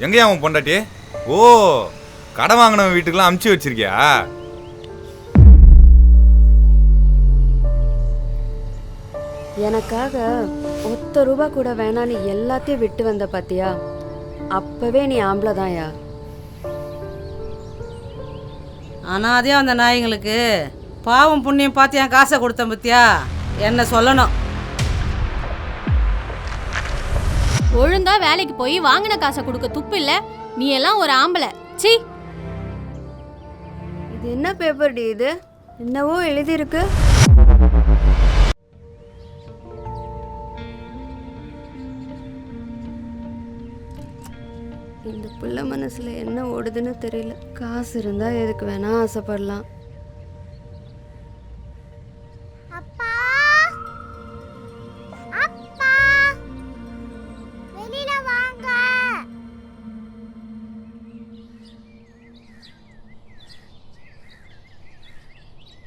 எங்கேயா அவன் பொண்டாட்டி? ஓ, கடன் வாங்கினவன் வீட்டுக்கெல்லாம் அமுச்சு வச்சிருக்கியா? எனக்காக ₹1 கூட வேணான்னு எல்லாத்தையும் விட்டு வந்த பாத்தியா? அப்பவே நீ ஆம்பளைதான்யா. அனாதே அந்த நாய்ங்களுக்கு பாவம் புண்ணியம் பார்த்து என் காசை கொடுத்தேன் பத்தியா? என்ன சொல்லணும்? ஒழுங்கா வேலைக்கு போய் வாங்கின காசை கொடுக்க துப்பு இல்ல. நீ எல்லாம் ஒரு ஆம்பளை. சீ, இது என்ன பேப்பர் டி? இது என்னவோ எழுதியிருக்கு. இந்த புள்ள மனசுல என்ன ஓடுதுன்னு தெரியல. காசு இருந்தா எதுக்கு வேணா ஆசைப்படலாம்.